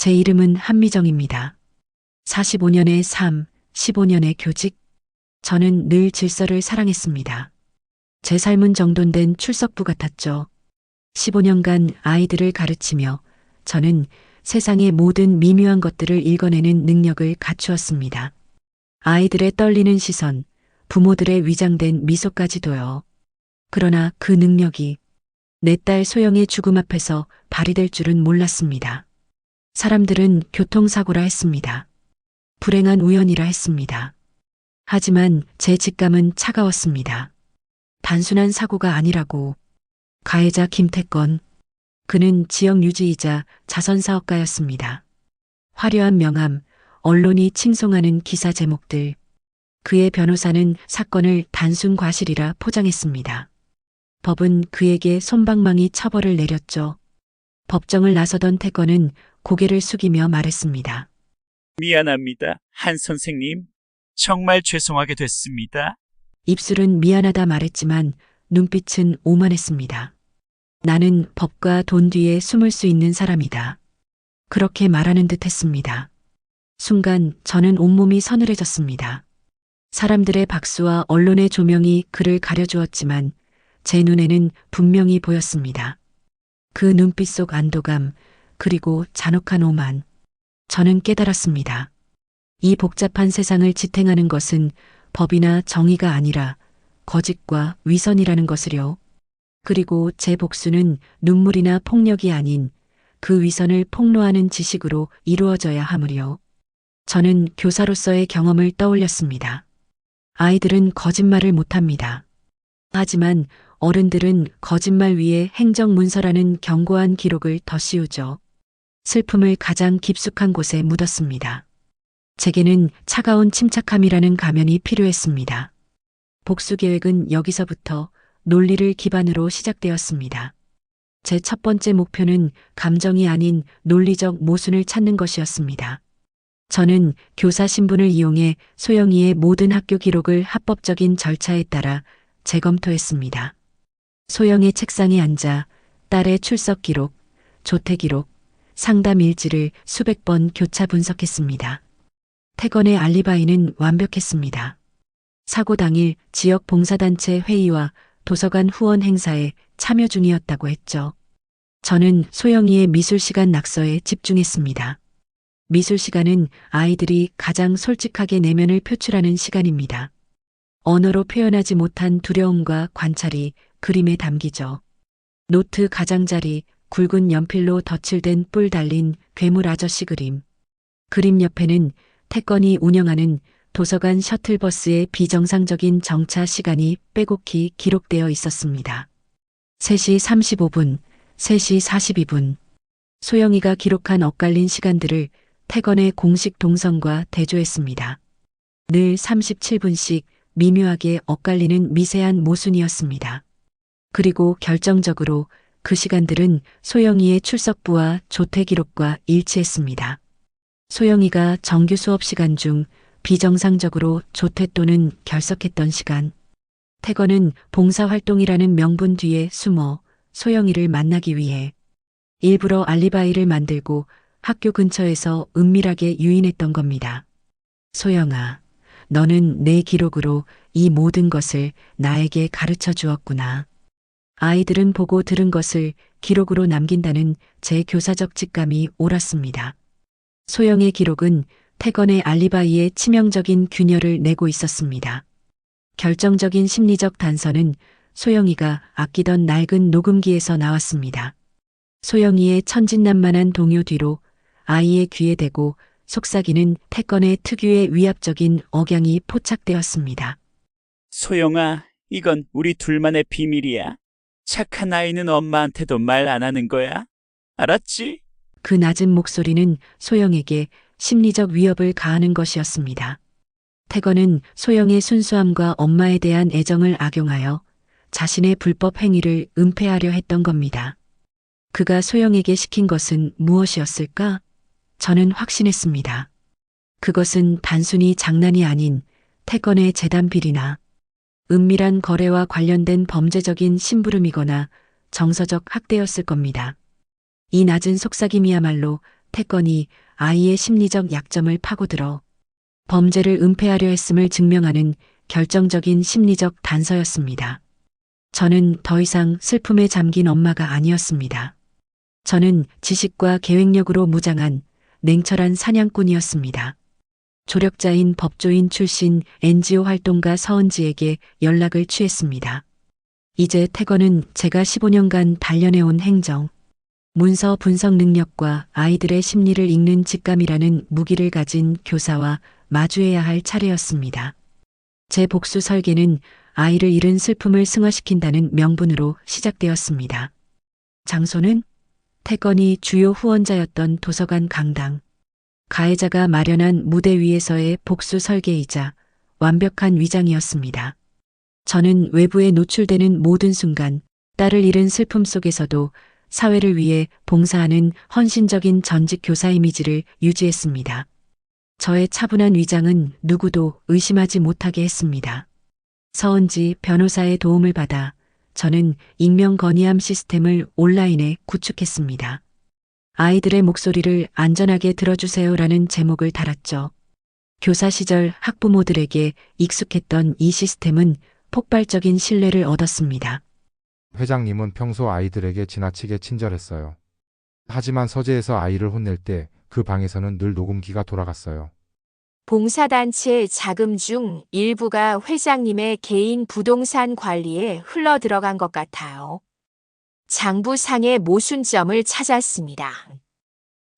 제 이름은 한미정입니다. 45년의 삶, 15년의 교직. 저는 늘 질서를 사랑했습니다. 제 삶은 정돈된 출석부 같았죠. 15년간 아이들을 가르치며 저는 세상의 모든 미묘한 것들을 읽어내는 능력을 갖추었습니다. 아이들의 떨리는 시선, 부모들의 위장된 미소까지도요. 그러나 그 능력이 내 딸 소영의 죽음 앞에서 발휘될 줄은 몰랐습니다. 사람들은 교통사고라 했습니다. 불행한 우연이라 했습니다. 하지만 제 직감은 차가웠습니다. 단순한 사고가 아니라고. 가해자 김태건. 그는 지역 유지이자 자선사업가였습니다. 화려한 명함, 언론이 칭송하는 기사 제목들. 그의 변호사는 사건을 단순 과실이라 포장했습니다. 법은 그에게 솜방망이 처벌을 내렸죠. 법정을 나서던 태건은 고개를 숙이며 말했습니다. 미안합니다, 한 선생님. 정말 죄송하게 됐습니다. 입술은 미안하다 말했지만 눈빛은 오만했습니다. 나는 법과 돈 뒤에 숨을 수 있는 사람이다. 그렇게 말하는 듯 했습니다. 순간 저는 온몸이 서늘해졌습니다. 사람들의 박수와 언론의 조명이 그를 가려주었지만 제 눈에는 분명히 보였습니다. 그 눈빛 속 안도감, 그리고 잔혹한 오만. 저는 깨달았습니다. 이 복잡한 세상을 지탱하는 것은 법이나 정의가 아니라 거짓과 위선이라는 것을요. 그리고 제 복수는 눈물이나 폭력이 아닌 그 위선을 폭로하는 지식으로 이루어져야 하므려. 저는 교사로서의 경험을 떠올렸습니다. 아이들은 거짓말을 못합니다. 하지만 어른들은 거짓말 위에 행정문서라는 견고한 기록을 더 씌우죠. 슬픔을 가장 깊숙한 곳에 묻었습니다. 제게는 차가운 침착함이라는 가면이 필요했습니다. 복수 계획은 여기서부터 논리를 기반으로 시작되었습니다. 제 첫 번째 목표는 감정이 아닌 논리적 모순을 찾는 것이었습니다. 저는 교사 신분을 이용해 소영이의 모든 학교 기록을 합법적인 절차에 따라 재검토했습니다. 소영의 책상에 앉아 딸의 출석 기록, 조퇴 기록, 상담 일지를 수백 번 교차 분석했습니다. 태건의 알리바이는 완벽했습니다. 사고 당일 지역 봉사단체 회의와 도서관 후원 행사에 참여 중이었다고 했죠. 저는 소영이의 미술시간 낙서에 집중했습니다. 미술시간은 아이들이 가장 솔직하게 내면을 표출하는 시간입니다. 언어로 표현하지 못한 두려움과 관찰이 그림에 담기죠. 노트 가장자리, 굵은 연필로 덧칠된 뿔 달린 괴물 아저씨 그림. 그림 옆에는 태건이 운영하는 도서관 셔틀버스의 비정상적인 정차 시간이 빼곡히 기록되어 있었습니다. 3시 35분, 3시 42분. 소영이가 기록한 엇갈린 시간들을 태건의 공식 동선과 대조했습니다. 늘 37분씩 미묘하게 엇갈리는 미세한 모순이었습니다. 그리고 결정적으로 그 시간들은 소영이의 출석부와 조퇴 기록과 일치했습니다. 소영이가 정규 수업 시간 중 비정상적으로 조퇴 또는 결석했던 시간. 태건은 봉사활동이라는 명분 뒤에 숨어 소영이를 만나기 위해 일부러 알리바이를 만들고 학교 근처에서 은밀하게 유인했던 겁니다. 소영아, 너는 내 기록으로 이 모든 것을 나에게 가르쳐 주었구나. 아이들은 보고 들은 것을 기록으로 남긴다는 제 교사적 직감이 옳았습니다. 소영의 기록은 태건의 알리바이에 치명적인 균열을 내고 있었습니다. 결정적인 심리적 단서는 소영이가 아끼던 낡은 녹음기에서 나왔습니다. 소영이의 천진난만한 동요 뒤로 아이의 귀에 대고 속삭이는 태건의 특유의 위압적인 억양이 포착되었습니다. 소영아, 이건 우리 둘만의 비밀이야. 착한 아이는 엄마한테도 말 안 하는 거야. 알았지? 그 낮은 목소리는 소영에게 심리적 위협을 가하는 것이었습니다. 태건은 소영의 순수함과 엄마에 대한 애정을 악용하여 자신의 불법 행위를 은폐하려 했던 겁니다. 그가 소영에게 시킨 것은 무엇이었을까? 저는 확신했습니다. 그것은 단순히 장난이 아닌 태건의 재단 비리나 은밀한 거래와 관련된 범죄적인 심부름이거나 정서적 학대였을 겁니다. 이 낮은 속삭임이야말로 태건이 아이의 심리적 약점을 파고들어 범죄를 은폐하려 했음을 증명하는 결정적인 심리적 단서였습니다. 저는 더 이상 슬픔에 잠긴 엄마가 아니었습니다. 저는 지식과 계획력으로 무장한 냉철한 사냥꾼이었습니다. 조력자인 법조인 출신 NGO 활동가 서은지에게 연락을 취했습니다. 이제 태건은 제가 15년간 단련해온 행정, 문서 분석 능력과 아이들의 심리를 읽는 직감이라는 무기를 가진 교사와 마주해야 할 차례였습니다. 제 복수 설계는 아이를 잃은 슬픔을 승화시킨다는 명분으로 시작되었습니다. 장소는 태건이 주요 후원자였던 도서관 강당. 가해자가 마련한 무대 위에서의 복수 설계이자 완벽한 위장이었습니다. 저는 외부에 노출되는 모든 순간 딸을 잃은 슬픔 속에서도 사회를 위해 봉사하는 헌신적인 전직 교사 이미지를 유지했습니다. 저의 차분한 위장은 누구도 의심하지 못하게 했습니다. 서은지 변호사의 도움을 받아 저는 익명 건의함 시스템을 온라인에 구축했습니다. 아이들의 목소리를 안전하게 들어주세요라는 제목을 달았죠. 교사 시절 학부모들에게 익숙했던 이 시스템은 폭발적인 신뢰를 얻었습니다. 회장님은 평소 아이들에게 지나치게 친절했어요. 하지만 서재에서 아이를 혼낼 때 그 방에서는 늘 녹음기가 돌아갔어요. 봉사단체 자금 중 일부가 회장님의 개인 부동산 관리에 흘러 들어간 것 같아요. 장부상의 모순점을 찾았습니다.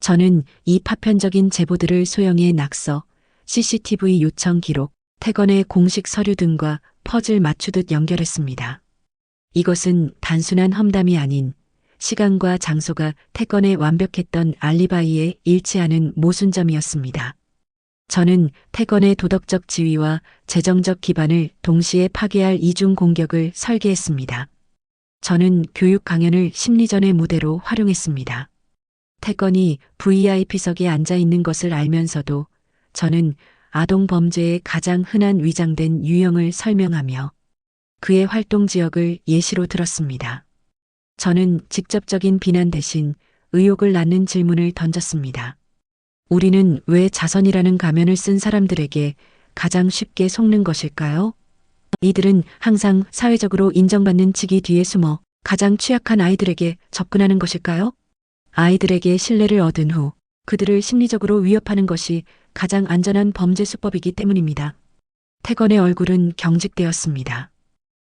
저는 이 파편적인 제보들을 소영의 낙서, CCTV 요청 기록, 태건의 공식 서류 등과 퍼즐 맞추듯 연결했습니다. 이것은 단순한 험담이 아닌 시간과 장소가 태건의 완벽했던 알리바이에 일치하는 모순점이었습니다. 저는 태건의 도덕적 지위와 재정적 기반을 동시에 파괴할 이중 공격을 설계했습니다. 저는 교육 강연을 심리전의 무대로 활용했습니다. 태건이 VIP석에 앉아 있는 것을 알면서도 저는 아동 범죄의 가장 흔한 위장된 유형을 설명하며 그의 활동 지역을 예시로 들었습니다. 저는 직접적인 비난 대신 의혹을 낳는 질문을 던졌습니다. 우리는 왜 자선이라는 가면을 쓴 사람들에게 가장 쉽게 속는 것일까요? 이들은 항상 사회적으로 인정받는 직위 뒤에 숨어 가장 취약한 아이들에게 접근하는 것일까요? 아이들에게 신뢰를 얻은 후 그들을 심리적으로 위협하는 것이 가장 안전한 범죄 수법이기 때문입니다. 태건의 얼굴은 경직되었습니다.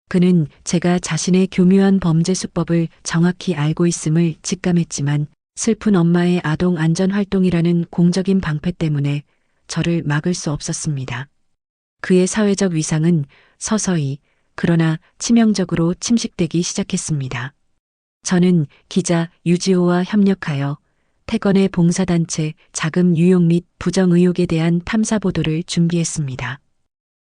그는 제가 자신의 교묘한 범죄 수법을 정확히 알고 있음을 직감했지만 슬픈 엄마의 아동 안전 활동이라는 공적인 방패 때문에 저를 막을 수 없었습니다. 그의 사회적 위상은 서서히 그러나 치명적으로 침식되기 시작했습니다. 저는 기자 유지호와 협력하여 태건의 봉사단체 자금 유용 및 부정 의혹에 대한 탐사 보도를 준비했습니다.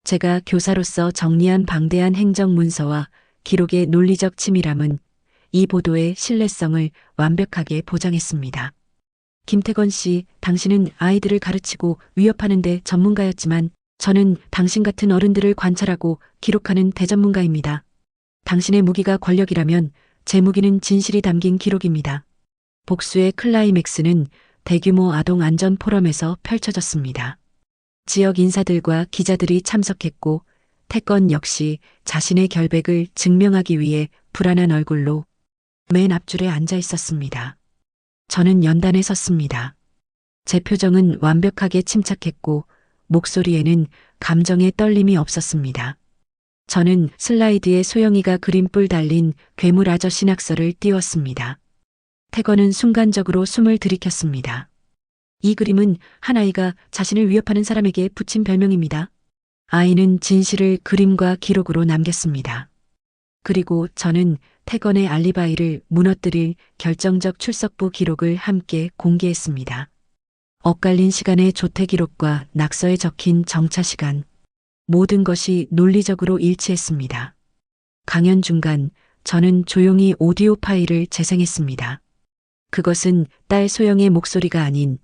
제가 교사로서 정리한 방대한 행정 문서와 기록의 논리적 치밀함은 이 보도의 신뢰성을 완벽하게 보장했습니다. 김태건 씨, 당신은 아이들을 가르치고 위협하는 데 전문가였지만 저는 당신 같은 어른들을 관찰하고 기록하는 대전문가입니다. 당신의 무기가 권력이라면 제 무기는 진실이 담긴 기록입니다. 복수의 클라이맥스는 대규모 아동 안전 포럼에서 펼쳐졌습니다. 지역 인사들과 기자들이 참석했고 태건 역시 자신의 결백을 증명하기 위해 불안한 얼굴로 맨 앞줄에 앉아 있었습니다. 저는 연단에 섰습니다. 제 표정은 완벽하게 침착했고 목소리에는 감정의 떨림이 없었습니다. 저는 슬라이드에 소영이가 그림뿔 달린 괴물 아저씨 낙서를 띄웠습니다. 태건은 순간적으로 숨을 들이켰습니다. 이 그림은 한 아이가 자신을 위협하는 사람에게 붙인 별명입니다. 아이는 진실을 그림과 기록으로 남겼습니다. 그리고 저는 태건의 알리바이를 무너뜨릴 결정적 출석부 기록을 함께 공개했습니다. 엇갈린 시간의 조퇴 기록과 낙서에 적힌 정차 시간, 모든 것이 논리적으로 일치했습니다. 강연 중간 저는 조용히 오디오 파일을 재생했습니다. 그것은 딸 소영의 목소리가 아닌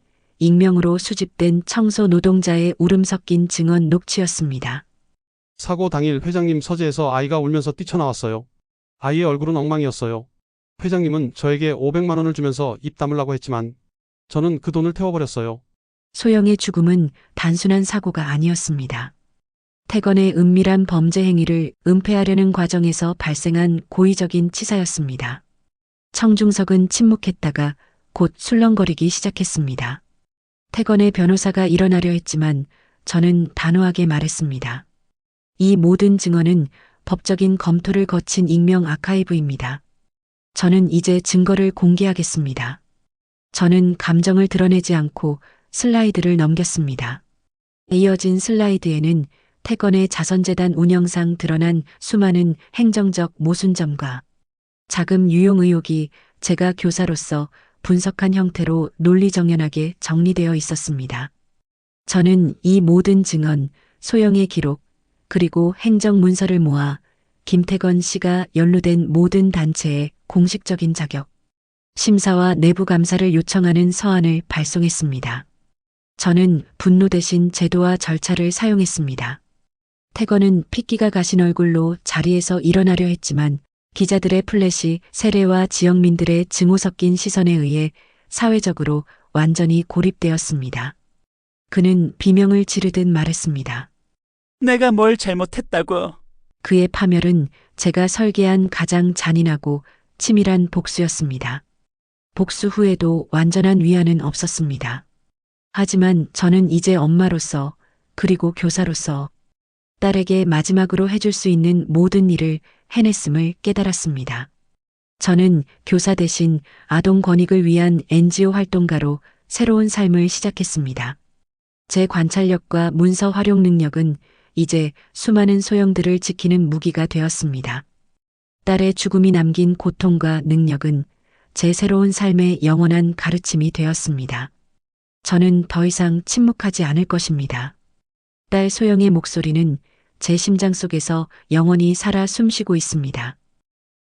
익명으로 수집된 청소 노동자의 울음 섞인 증언 녹취였습니다. 사고 당일 회장님 서재에서 아이가 울면서 뛰쳐나왔어요. 아이의 얼굴은 엉망이었어요. 회장님은 저에게 500만 원을 주면서 입 다물라고 했지만 저는 그 돈을 태워버렸어요. 소영의 죽음은 단순한 사고가 아니었습니다. 태건의 은밀한 범죄 행위를 은폐하려는 과정에서 발생한 고의적인 치사였습니다. 청중석은 침묵했다가 곧 술렁거리기 시작했습니다. 태건의 변호사가 일어나려 했지만 저는 단호하게 말했습니다. 이 모든 증언은 법적인 검토를 거친 익명 아카이브입니다. 저는 이제 증거를 공개하겠습니다. 저는 감정을 드러내지 않고 슬라이드를 넘겼습니다. 이어진 슬라이드에는 태건의 자선재단 운영상 드러난 수많은 행정적 모순점과 자금 유용 의혹이 제가 교사로서 분석한 형태로 논리정연하게 정리되어 있었습니다. 저는 이 모든 증언, 소영의 기록, 그리고 행정문서를 모아 김태건 씨가 연루된 모든 단체의 공식적인 자격, 심사와 내부 감사를 요청하는 서한을 발송했습니다. 저는 분노 대신 제도와 절차를 사용했습니다. 태건은 핏기가 가신 얼굴로 자리에서 일어나려 했지만 기자들의 플래시, 세례와 지역민들의 증오 섞인 시선에 의해 사회적으로 완전히 고립되었습니다. 그는 비명을 지르듯 말했습니다. 내가 뭘 잘못했다고. 그의 파멸은 제가 설계한 가장 잔인하고 치밀한 복수였습니다. 복수 후에도 완전한 위안은 없었습니다. 하지만 저는 이제 엄마로서 그리고 교사로서 딸에게 마지막으로 해줄 수 있는 모든 일을 해냈음을 깨달았습니다. 저는 교사 대신 아동 권익을 위한 NGO 활동가로 새로운 삶을 시작했습니다. 제 관찰력과 문서 활용 능력은 이제 수많은 소영들을 지키는 무기가 되었습니다. 딸의 죽음이 남긴 고통과 능력은 제 새로운 삶의 영원한 가르침이 되었습니다. 저는 더 이상 침묵하지 않을 것입니다. 딸 소영의 목소리는 제 심장 속에서 영원히 살아 숨쉬고 있습니다.